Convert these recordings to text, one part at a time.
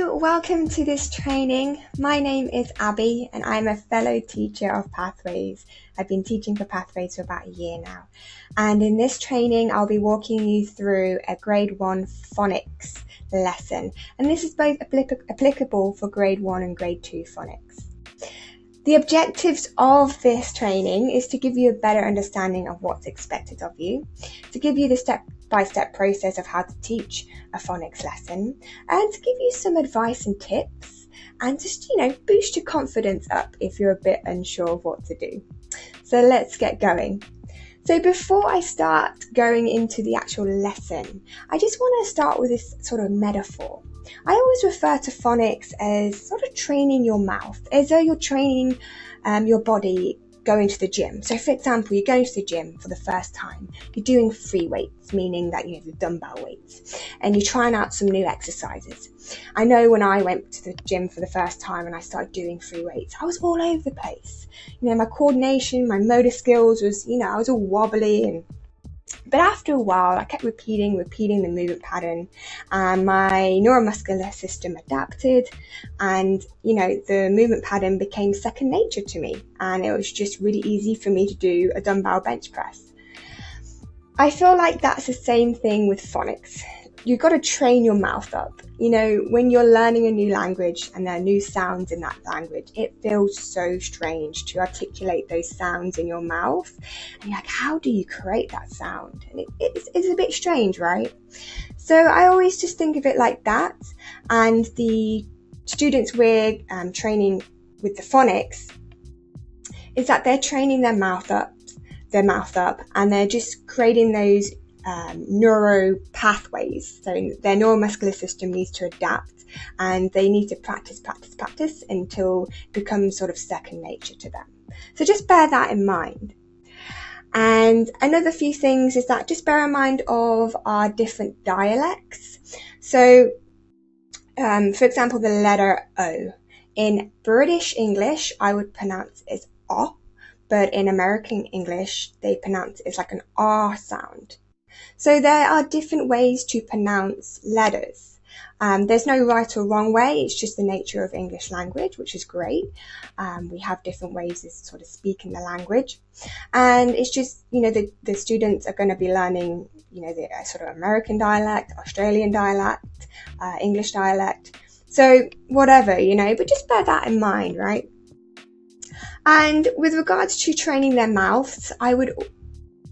Hello, welcome to this training. My name is Abby and I'm a fellow teacher of Pathways. I've been teaching for Pathways for about a year now. And in this training, I'll be walking you through a grade 1 phonics lesson. And this is both applicable for grade 1 and grade 2 phonics. The objectives of this training is to give you a better understanding of what's expected of you, to give you the step-by-step process of how to teach a phonics lesson, and to give you some advice and tips, and just, boost your confidence up if you're a bit unsure of what to do. So let's get going. So before I start going into the actual lesson, I just want to start with this sort of metaphor. I always refer to phonics as sort of training your mouth, as though you're training your body going to the gym. So for example, you're going to the gym for the first time, you're doing free weights, meaning that the dumbbell weights, and you're trying out some new exercises. I know when I went to the gym for the first time and I started doing free weights, I was all over the place. My coordination, my motor skills was, I was all wobbly, but after a while, I kept repeating the movement pattern, and my neuromuscular system adapted, and the movement pattern became second nature to me, and it was just really easy for me to do a dumbbell bench press. I feel like that's the same thing with phonics. You've got to train your mouth up. When you're learning a new language and there are new sounds in that language, it feels so strange to articulate those sounds in your mouth. And you're like, how do you create that sound? And it's a bit strange, right? So I always just think of it like that. And the students we're training with the phonics is that they're training their mouth up, and they're just creating those neuro pathways. So their neuromuscular system needs to adapt, and they need to practice until it becomes sort of second nature to them. So just bear that in mind. And another few things is that just bear in mind of our different dialects. So for example, the letter O. In British English, I would pronounce it as O, but in American English, they pronounce it as like an R sound. So there are different ways to pronounce letters. There's no right or wrong way, it's just the nature of English language, which is great. We have different ways of sort of speaking the language. And it's just, the students are going to be learning, the sort of American dialect, Australian dialect, English dialect. So whatever, but just bear that in mind, right? And with regards to training their mouths, I would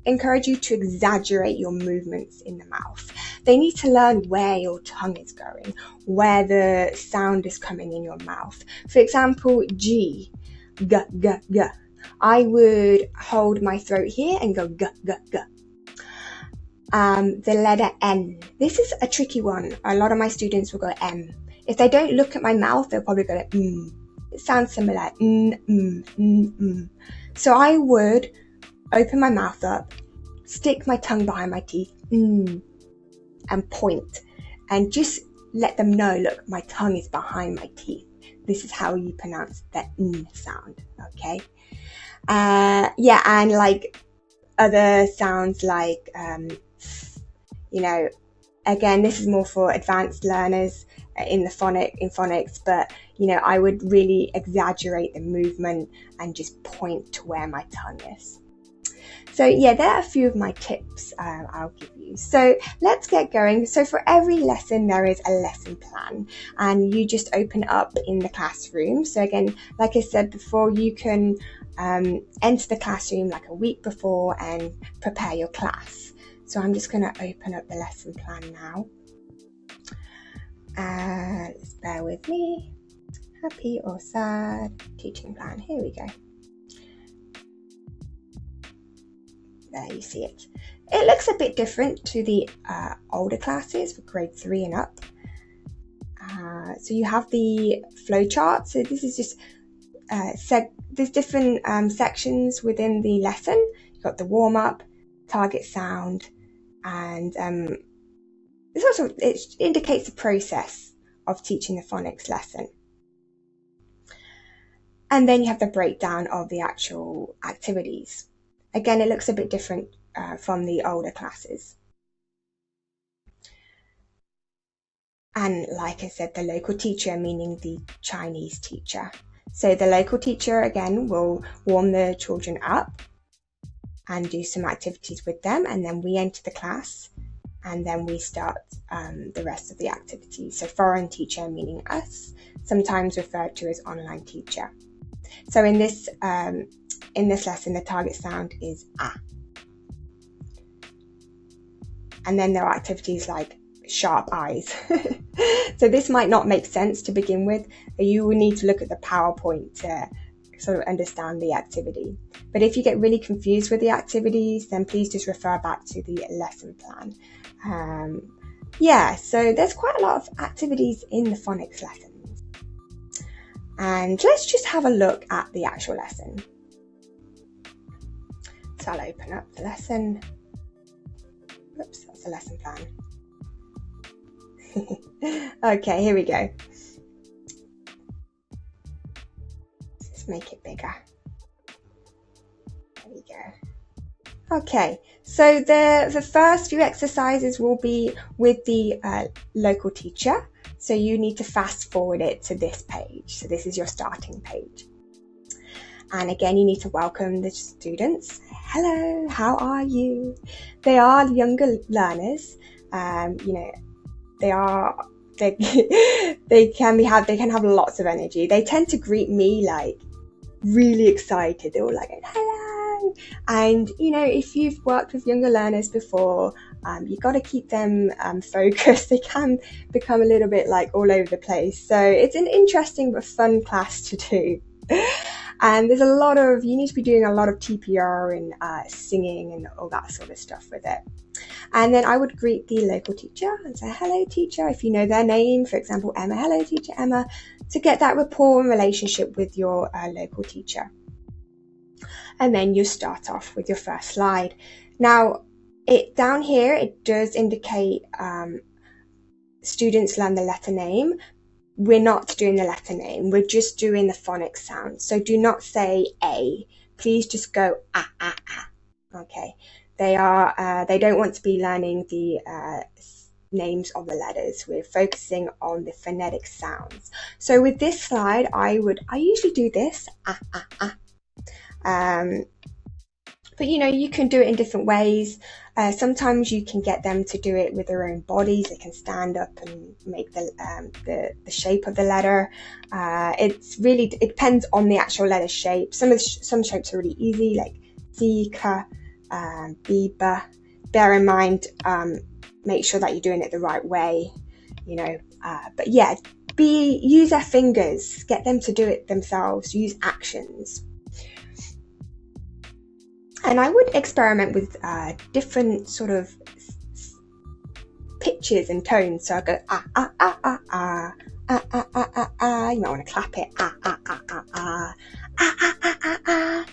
encourage you to exaggerate your movements in the mouth. They need to learn where your tongue is going, where the sound is coming in your mouth. For example, G, g, g, g. I would hold my throat here and go g, g, g. The letter N. This is a tricky one. A lot of my students will go M. If they don't look at my mouth, they'll probably go It sounds similar. So I would open my mouth up, stick my tongue behind my teeth, and point, and just let them know, look, my tongue is behind my teeth. This is how you pronounce the sound, okay? And like other sounds like, again, this is more for advanced learners in phonics, but I would really exaggerate the movement and just point to where my tongue is. So yeah, there are a few of my tips I'll give you. So let's get going. So for every lesson, there is a lesson plan, and you just open up in the classroom. So again, like I said before, you can enter the classroom like a week before and prepare your class. So I'm just going to open up the lesson plan now. Just bear with me. Happy or sad teaching plan. Here we go. There you see it. It looks a bit different to the older classes for grade 3 and up. So you have the flow chart. So this is just there's different sections within the lesson. You've got the warm up, target sound, and it indicates the process of teaching the phonics lesson. And then you have the breakdown of the actual activities. Again, it looks a bit different from the older classes. And like I said, the local teacher, meaning the Chinese teacher. So the local teacher, again, will warm the children up and do some activities with them. And then we enter the class and then we start the rest of the activities. So foreign teacher, meaning us, sometimes referred to as online teacher. So in this lesson, the target sound is ah. And then there are activities like sharp eyes. So this might not make sense to begin with. You will need to look at the PowerPoint to sort of understand the activity. But if you get really confused with the activities, then please just refer back to the lesson plan. So there's quite a lot of activities in the phonics lessons. And let's just have a look at the actual lesson. So I'll open up the lesson. Oops, that's the lesson plan. Okay, here we go. Let's make it bigger. There we go. Okay, so the first few exercises will be with the local teacher. So you need to fast forward it to this page. So this is your starting page. And again, you need to welcome the students. Hello, how are you? They are younger learners. They can have lots of energy. They tend to greet me like really excited. They're all like, hello. And if you've worked with younger learners before, you've got to keep them focused. They can become a little bit like all over the place. So it's an interesting but fun class to do. And there's you need to be doing a lot of TPR and singing and all that sort of stuff with it. And then I would greet the local teacher and say, hello teacher, if you know their name, for example, Emma, hello teacher Emma, to get that rapport and relationship with your local teacher. And then you start off with your first slide. Now, down here, it does indicate students learn the letter name. We're not doing the letter name, we're just doing the phonics sound. So do not say A, please just go ah, ah, ah. Okay, they don't want to be learning the names of the letters. We're focusing on the phonetic sounds. So with this slide, I usually do this, ah, ah, ah. But you can do it in different ways. Sometimes you can get them to do it with their own bodies. They can stand up and make the shape of the letter. It depends on the actual letter shape. Some shapes are really easy, like Zika, Biba. Bear in mind, make sure that you're doing it the right way. But yeah, use their fingers. Get them to do it themselves. Use actions. And I would experiment with different sort of pitches and tones. So I go ah ah ah ah ah ah ah ah ah ah. You might want to clap it ah ah ah ah ah ah ah ah ah ah.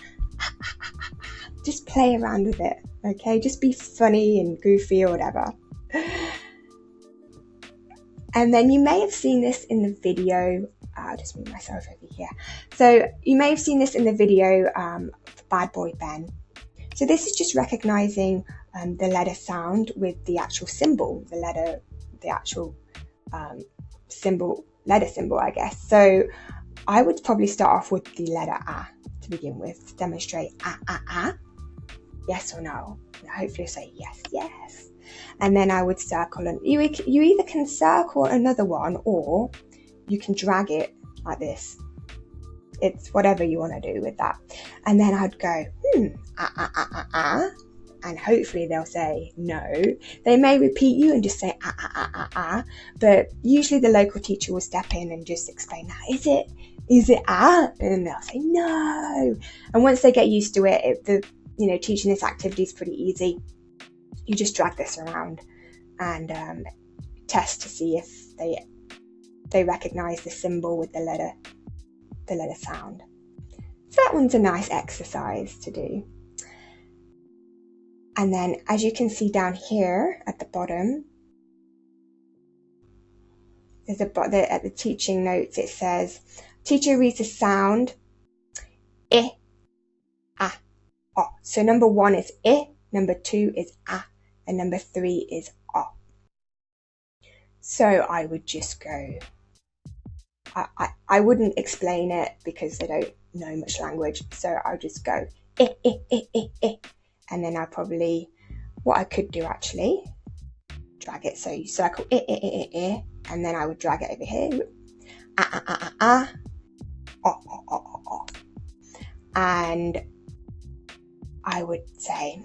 Just play around with it, okay? Just be funny and goofy or whatever. And then you may have seen this in the video. I'll just move myself over here. So you may have seen this in the video for Bad Boy Ben. So this is just recognizing the letter sound with the actual symbol, letter symbol, I guess. So I would probably start off with the letter A to begin with, to demonstrate A, yes or no. And hopefully say yes, yes. And then I would circle, and you either can circle another one or you can drag it like this. It's whatever you want to do with that. And then I'd go, and hopefully they'll say no. They may repeat you and just say but usually the local teacher will step in and just explain that. Is it and they'll say no. And once they get used to it, teaching this activity is pretty easy. You just drag this around and test to see if they recognize the symbol with the letter sound. So that one's a nice exercise to do. And then as you can see down here at the bottom, there's at the teaching notes it says, teacher reads the sound I, A, O. So number 1 is I, number 2 is A, and number 3 is O. So I would just go, I wouldn't explain it because they don't know much language. So I'll just go, eh, eh, eh, eh, eh. And then what I could do actually, drag it. So you circle, eh, eh, eh, eh, eh. And then I would drag it over here. Ah, ah, ah, ah, ah. Oh, oh, oh, oh, oh. And I would say,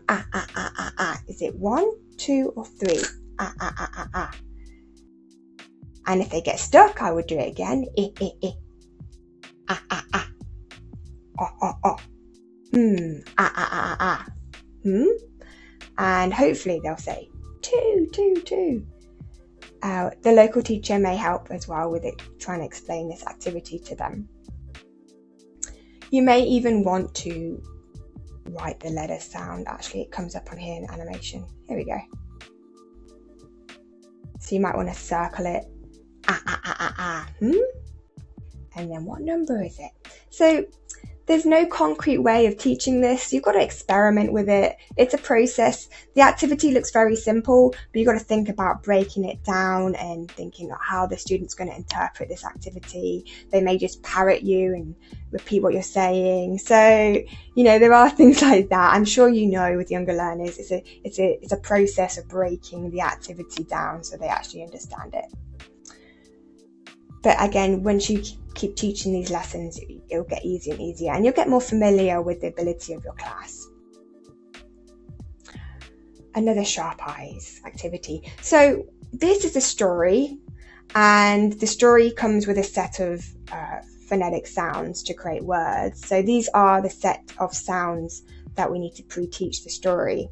ah, ah, ah, ah, ah. Is it 1, 2, or 3? Ah, ah, ah, ah, ah. And if they get stuck, I would do it again. Eh, eh, eh. Ah, ah, ah. Oh, oh, oh. Ah, ah, ah, ah, ah. And hopefully they'll say 2, 2, 2. The local teacher may help as well with it, trying to explain this activity to them. You may even want to write the letter sound. Actually, it comes up on here in animation. Here we go. So you might want to circle it. Ah, ah, ah, ah, ah. And then what number is it? So there's no concrete way of teaching this. You've got to experiment with it. It's a process. The activity looks very simple, but you've got to think about breaking it down and thinking about how the student's going to interpret this activity. They may just parrot you and repeat what you're saying. So, there are things like that. I'm sure with younger learners, it's a process of breaking the activity down so they actually understand it. But again, once you keep teaching these lessons, it'll get easier and easier, and you'll get more familiar with the ability of your class. Another sharp eyes activity. So this is a story, and the story comes with a set of phonetic sounds to create words. So these are the set of sounds that we need to pre-teach the story.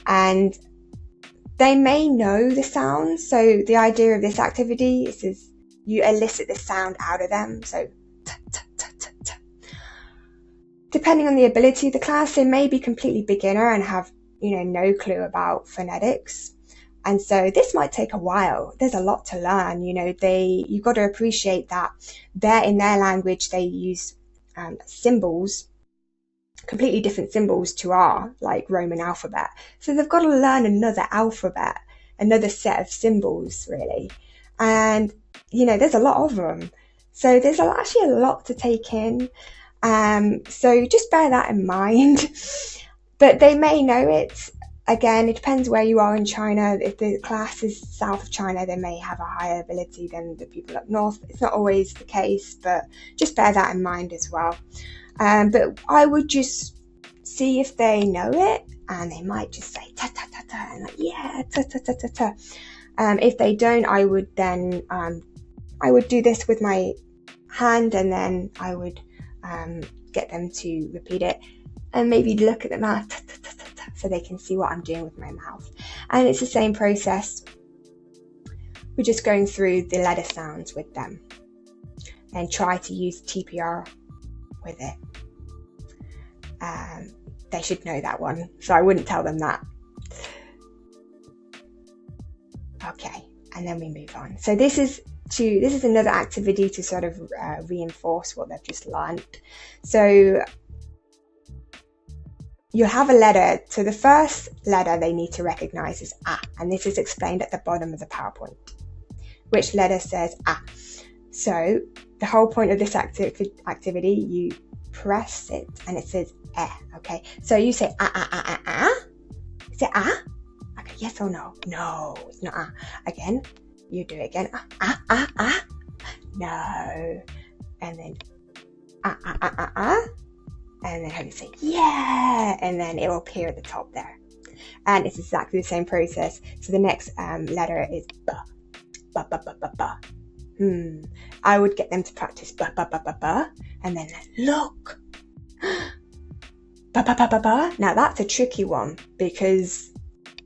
And they may know the sounds. So the idea of this activity is you elicit the sound out of them. So t, t, t, t, t. Depending on the ability of the class, they may be completely beginner and have no clue about phonetics. And so this might take a while. There's a lot to learn. You've got to appreciate that in their language, they use symbols, completely different symbols to our Roman alphabet. So they've got to learn another alphabet, another set of symbols really. And there's a lot of them. So there's actually a lot to take in. So just bear that in mind. But they may know it. Again, it depends where you are in China. If the class is south of China, they may have a higher ability than the people up north. It's not always the case, but just bear that in mind as well. But I would just see if they know it, and they might just say ta ta ta ta, and yeah, ta ta ta ta ta. If they don't, I would then I would do this with my hand, and then I would get them to repeat it, and maybe look at the mouth so they can see what I'm doing with my mouth. And it's the same process. We're just going through the letter sounds with them and try to use TPR with it. They should know that one, so I wouldn't tell them that. Okay, and then we move on. So this is another activity to sort of reinforce what they've just learned. So you have a letter. So the first letter they need to recognize is A, and this is explained at the bottom of the PowerPoint. Which letter says A? So the whole point of this activity, you press it and it says E. Okay, so you say A. Is it A? Okay, yes or no? No, it's not A. Again, you do it again. A. No. And then A. And then how do you say yeah? And then it will appear at the top there. And it's exactly the same process. So the next letter is B. I would get them to practice B, and then look. Now that's a tricky one because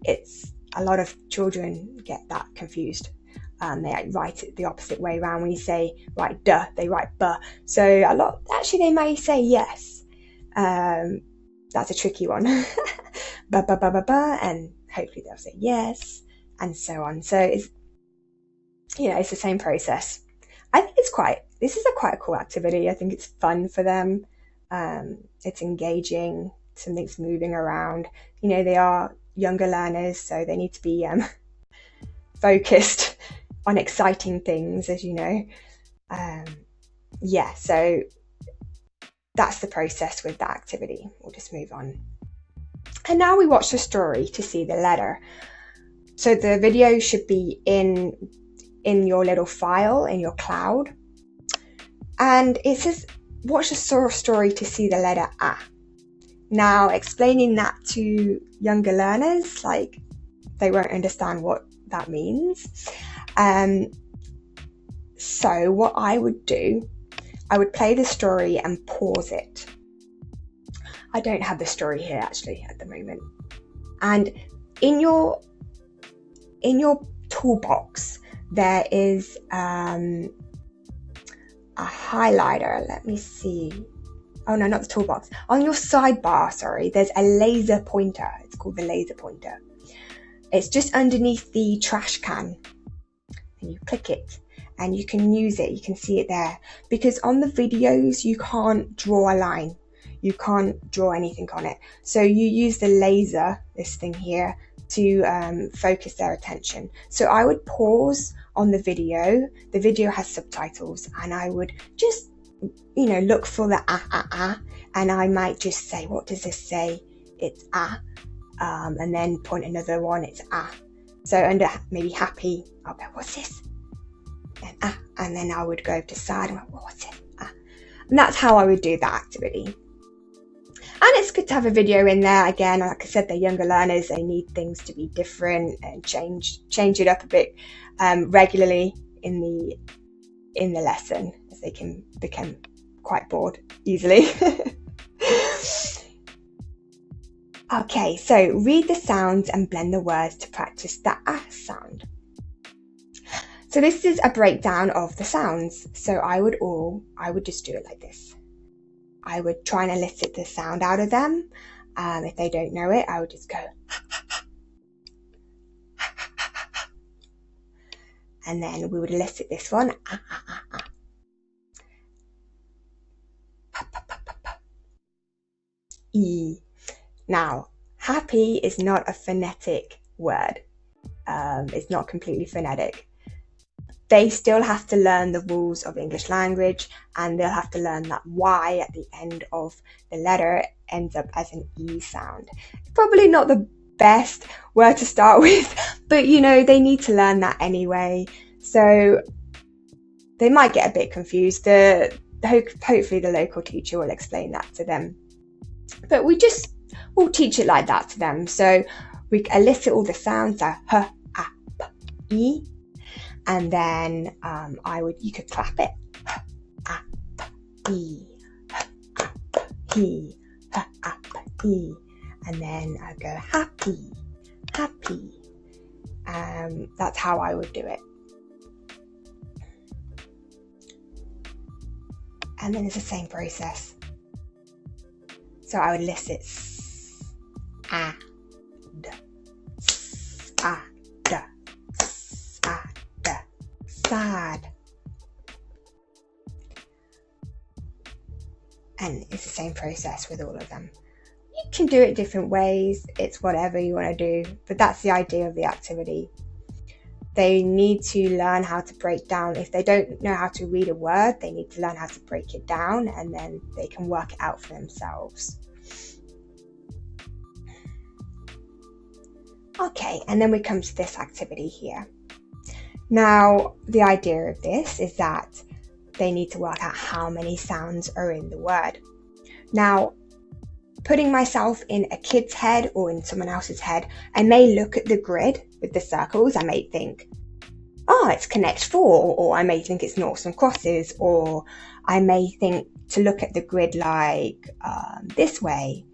it's a lot of children get that confused. They write it the opposite way around. When you say write duh, they write buh. So they may say yes. That's a tricky one. And hopefully they'll say yes, and so on. So it's the same process. I think this is quite a cool activity. I think it's fun for them. It's engaging. Something's moving around. They are younger learners, so they need to be focused on exciting things, as you know. Yeah, so that's the process with that activity. We'll just move on. And now we watch the story to see the letter. So the video should be in your little file, in your cloud. And it says, watch the story to see the letter A. Now, explaining that to younger learners, like, they won't understand what that means. So what I would do, I would play the story and pause it. I don't have the story here actually at the moment. And in your toolbox, there is a highlighter. Let me see. Oh no, not the toolbox. On your sidebar, sorry, there's a laser pointer. It's called the laser pointer. It's just underneath the trash can. And you click it and you can use it. You can see it there. Because on the videos, you can't draw a line. You can't draw anything on it. So you use the laser, this thing here, to focus their attention. So I would pause on the video. The video has subtitles, and I would just, look for the and I might just say, what does this say? It's and then point another one, it's So under maybe happy, I'll go, what's this? And then I would go to sad, and go, what's it? And that's how I would do that activity. And it's good to have a video in there. Again, like I said, they're younger learners. They need things to be different and change it up a bit regularly in the lesson, as they can become quite bored easily. Okay, so read the sounds and blend the words to practice the sound. So this is a breakdown of the sounds. So I would just do it like this. I would try and elicit the sound out of them. If they don't know it, I would just go. And then we would elicit this one. E. Now, happy is not a phonetic word. It's not completely phonetic. They still have to learn the rules of English language, and they'll have to learn that Y at the end of the letter ends up as an E sound. Probably not the best word to start with, but they need to learn that anyway. So they might get a bit confused. Hopefully the local teacher will explain that to them. But we'll teach it like that to them. So we elicit all the sounds, so H, A, P, E. And then you could clap it. H, A, P, E, H, A, P, E, H, A, P, E. And then I go happy, happy. That's how I would do it. And then it's the same process. So I would elicit a, d, a, d, a, d, sad. And it's the same process with all of them. You can do it different ways. It's whatever you want to do, but that's the idea of the activity. They need to learn how to break down. If they don't know how to read a word, they need to learn how to break it down, and then they can work it out for themselves. Okay, and then we come to this activity here. Now, the idea of this is that they need to work out how many sounds are in the word. Now, putting myself in a kid's head or in someone else's head, I may look at the grid with the circles. I may think, it's connect 4, or I may think it's noughts and crosses, or I may think to look at the grid like this way,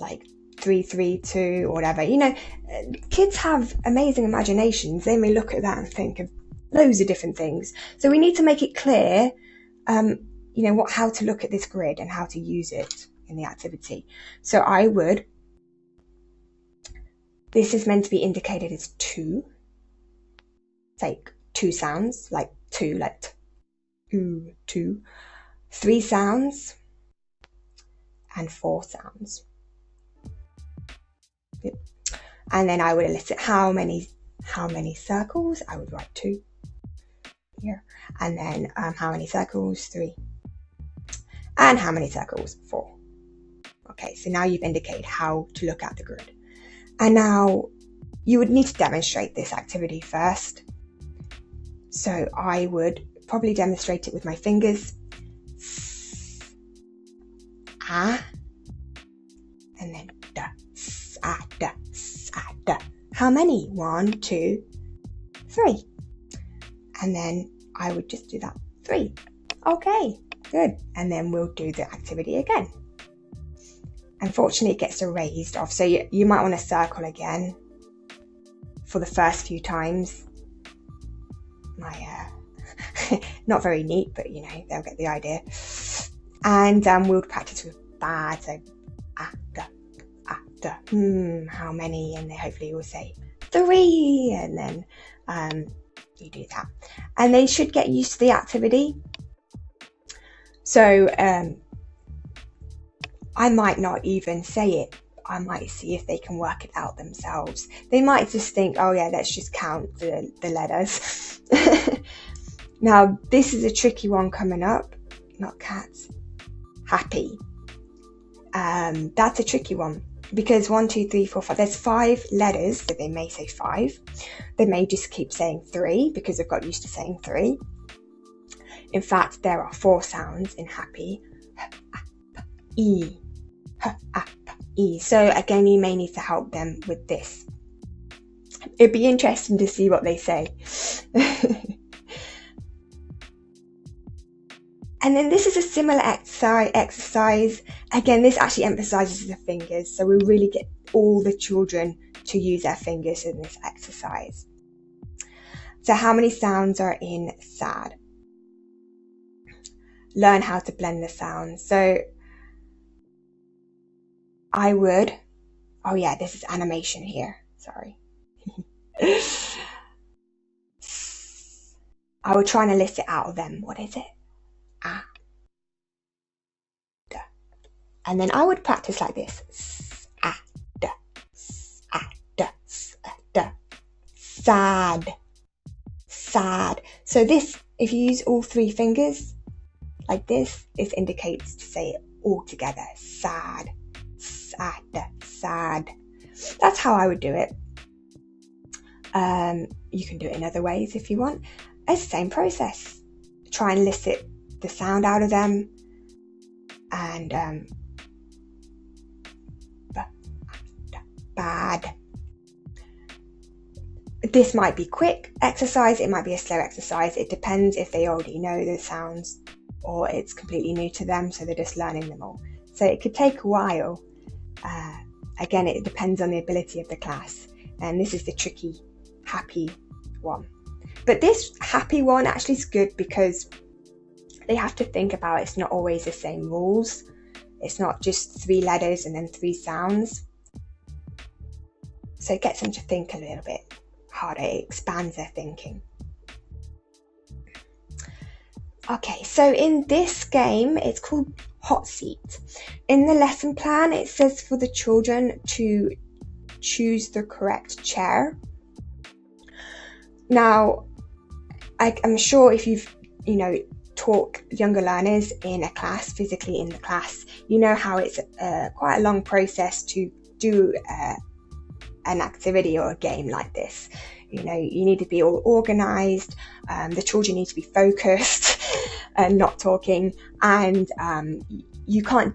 like 3, 3, 2, or whatever. Kids have amazing imaginations. They may look at that and think of loads of different things. So we need to make it clear, how to look at this grid and how to use it in the activity. So this is meant to be indicated as 2. It's like 2 sounds, like 2, like t, 2. 3 sounds and 4 sounds. And then I would elicit how many circles. I would write 2 here. And then how many circles? 3. And how many circles? 4. Okay, so now you've indicated how to look at the grid. And now you would need to demonstrate this activity first. So I would probably demonstrate it with my fingers. Ah, and then da, sa, da, sa, da. How many? 1, 2, 3. And then I would just do that 3. Okay, good. And then we'll do the activity again. Unfortunately, it gets erased off, so you might want to circle again for the first few times. Not very neat, but you know, they'll get the idea. And we'll practice with bad, so after, how many? And then hopefully you'll say 3, and then you do that. And they should get used to the activity. So I might not even say it. I might see if they can work it out themselves. They might just think, oh yeah, let's just count the letters. Now, this is a tricky one coming up. Not cats. Happy. That's a tricky one because 1, 2, 3, 4, 5. There's 5 letters, so they may say 5. They may just keep saying 3 because they've got used to saying 3. In fact, there are 4 sounds in happy. E. E. So again, you may need to help them with this. It'd be interesting to see what they say. And then this is a similar exercise. Again, this actually emphasizes the fingers. So we really get all the children to use their fingers in this exercise. So how many sounds are in sad? Learn how to blend the sounds. So I would, oh yeah, this is animation here. Sorry. I would try and elicit out of them. What is it? Ah, da. And then I would practice like this. Ah, da, ah, da, da. Sad, sad. So this, if you use all 3 fingers like this, it indicates to say it all together. Sad, sad, sad. That's how I would do it. You can do it in other ways if you want. It's the same process. Try and elicit the sound out of them, and bad. This might be quick exercise, it might be a slow exercise. It depends if they already know the sounds or it's completely new to them, so they're just learning them all. So it could take a while. Again, it depends on the ability of the class, and this is the tricky happy one. But this happy one actually is good because they have to think about it's not always the same rules. It's not just 3 letters and then 3 sounds. So it gets them to think a little bit harder. It expands their thinking. Okay, so in this game, it's called Hot Seat. In the lesson plan, it says for the children to choose the correct chair. Now, I'm sure if you've, taught younger learners in a class, physically in the class, you know how it's quite a long process to do an activity or a game like this. You need to be all organized, the children need to be focused and not talking, and you can't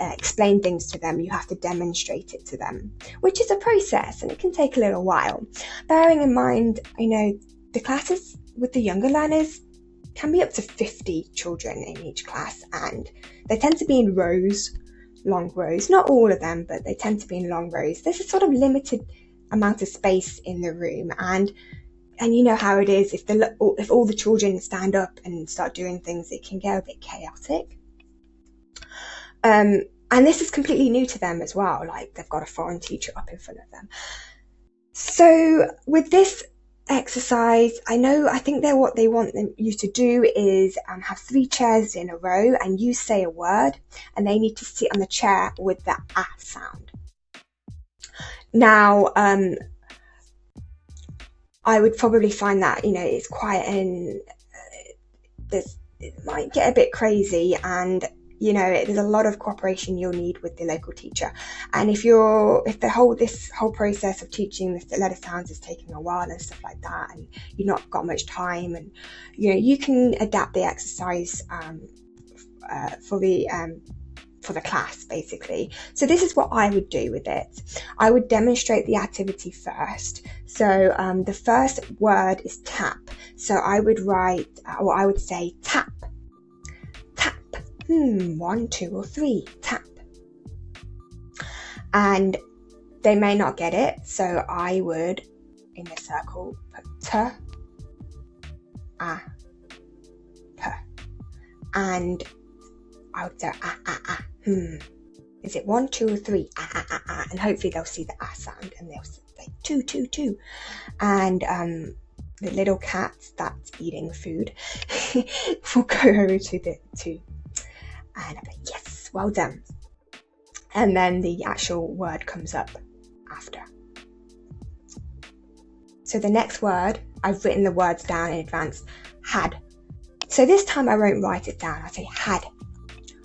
explain things to them, you have to demonstrate it to them, which is a process and it can take a little while. Bearing in mind, the classes with the younger learners can be up to 50 children in each class, and they tend to be in rows, long rows, not all of them, but they tend to be in long rows. There's a sort of limited amount of space in the room, and you know how it is, if all the children stand up and start doing things, it can get a bit chaotic. And this is completely new to them as well, like they've got a foreign teacher up in front of them. So with this exercise, I think what they want you to do is have 3 chairs in a row, and you say a word and they need to sit on the chair with the ah sound. Now, I would probably find that, it's quite it might get a bit crazy, and there's a lot of cooperation you'll need with the local teacher. And if this whole process of teaching the letter sounds is taking a while and stuff like that, and you've not got much time, and you can adapt the exercise for the class, basically. So this is what I would do with it. I would demonstrate the activity first. So the first word is tap. So I would I would say tap. Tap. 1, 2, or 3. Tap. And they may not get it. So I would, in the circle, put t, a, p. And I would say is it 1, 2, or 3? And hopefully they'll see the sound, and they'll say 2, 2, 2. And the little cat that's eating food will go over to the 2, and I'll be like, yes, well done. And then the actual word comes up after. So the next word, I've written the words down in advance. Had. So this time I won't write it down. I say had.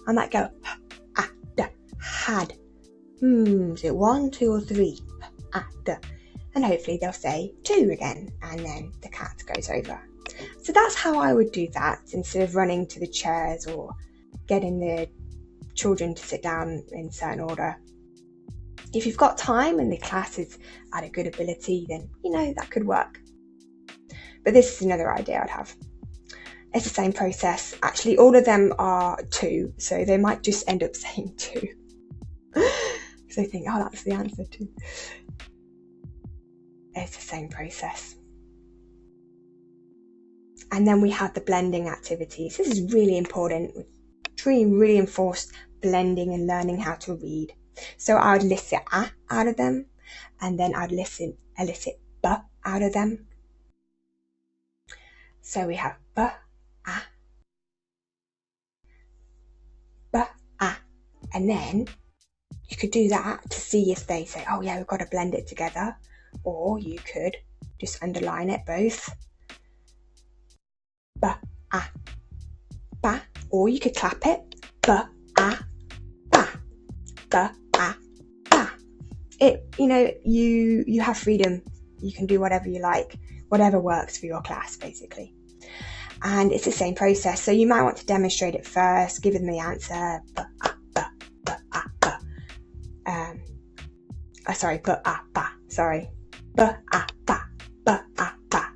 I might go had. Is it 1, 2, or 3? And hopefully they'll say 2 again, and then the cat goes over. So that's how I would do that, instead of running to the chairs or getting the children to sit down in certain order. If you've got time and the class is at a good ability, then that could work. But this is another idea I'd have. It's the same process. Actually, all of them are 2, so they might just end up saying 2. Because they think, oh, that's the answer too. It's the same process. And then we have the blending activities. This is really important. Really enforced blending and learning how to read. So I would elicit a out of them, and then I'd elicit b out of them. So we have b, a, b, a, and then you could do that to see if they say, oh yeah, we've got to blend it together, or you could just underline it both. B, a, ba, or you could clap it. B, a, ba, b, a, ba. You have freedom. You can do whatever you like, whatever works for your class, basically. And it's the same process. So you might want to demonstrate it first, give them the answer. B, a, b, b, a, b. Sorry, b, a, ba. Sorry, b, a, ba, b, a, ba.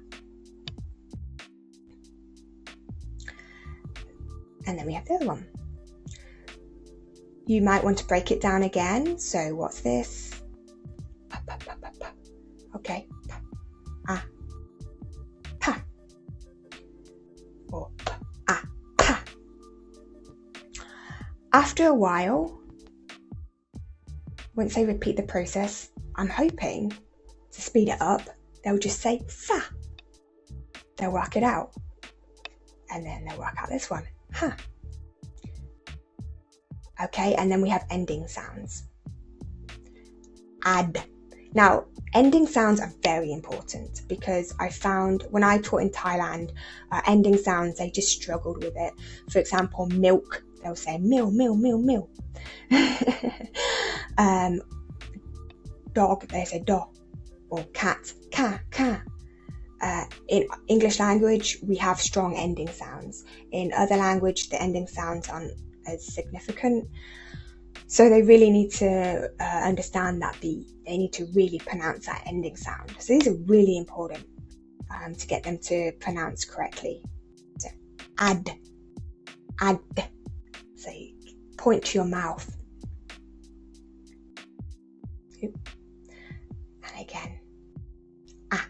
And then we have the other one. You might want to break it down again. So what's this? Okay. A, pa. Or a, pa. After a while, once they repeat the process, I'm hoping to speed it up, they'll just say fa. They'll work it out. And then they'll work out this one. Ha. Okay, and then we have ending sounds. Ad. Now, ending sounds are very important, because I found when I taught in Thailand, ending sounds, they just struggled with it. For example, milk, they'll say mil, mil, mil, mil. Dog, they say do. Or cat, ka, ka. In English language, we have strong ending sounds. In other language, the ending sounds aren't as significant. So they really need to understand that they need to really pronounce that ending sound. So these are really important to get them to pronounce correctly. So ad. So you point to your mouth. And again. At.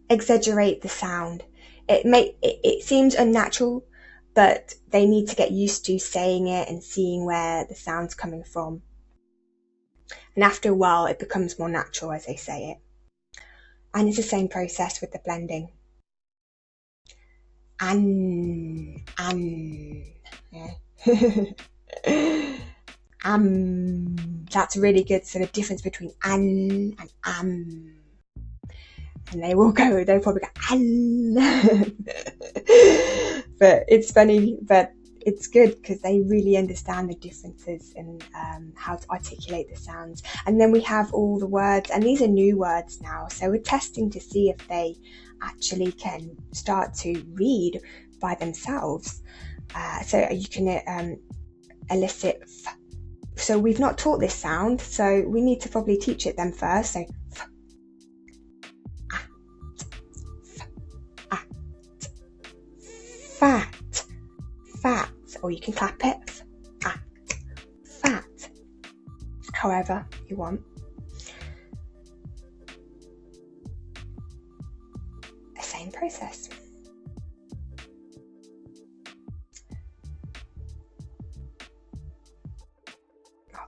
Exaggerate the sound. It seems unnatural, but they need to get used to saying it and seeing where the sound's coming from. And after a while, it becomes more natural as they say it. And it's the same process with the blending. Yeah. That's really good. So the difference between an and and they'll probably go an. But it's funny, but it's good because they really understand the differences in how to articulate the sounds. And then we have all the words, and these are new words now, so we're testing to see if they actually can start to read by themselves. So you can elicit f. So we've not taught this sound, so we need to probably teach it them first. So f, at, fat, fat, or you can clap it, fat, fat, however you want. The same process.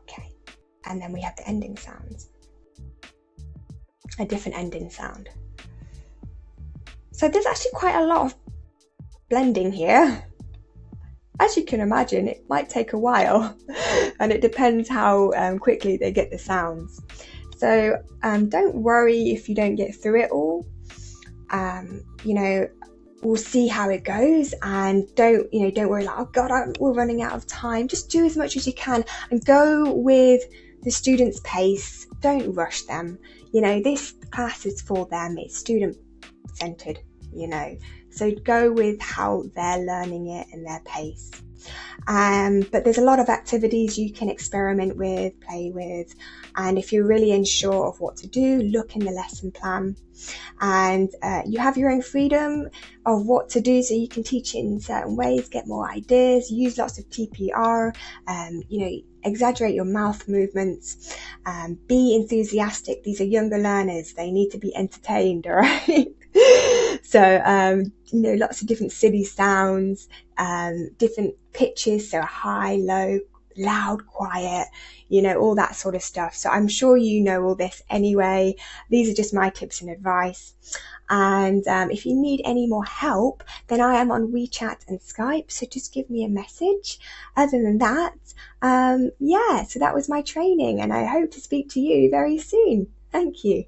Okay, and then we have the ending sounds. A different ending sound. So there's actually quite a lot of blending here. As you can imagine, it might take a while and it depends how quickly they get the sounds. So don't worry if you don't get through it all. We'll see how it goes, and don't worry like, oh God, we're running out of time. Just do as much as you can and go with the students' pace. Don't rush them. This class is for them. It's student centered, so go with how they're learning it and their pace. But there's a lot of activities you can experiment with, play with, and if you're really unsure of what to do, look in the lesson plan. And you have your own freedom of what to do, so you can teach it in certain ways, get more ideas, use lots of TPR, exaggerate your mouth movements, be enthusiastic. These are younger learners, they need to be entertained, all right? So lots of different silly sounds, different pitches, so high, low, loud, quiet, all that sort of stuff. So I'm sure you know all this anyway. These are just my tips and advice. And if you need any more help, then I am on WeChat and Skype, so just give me a message. Other than that, so that was my training, and I hope to speak to you very soon. Thank you.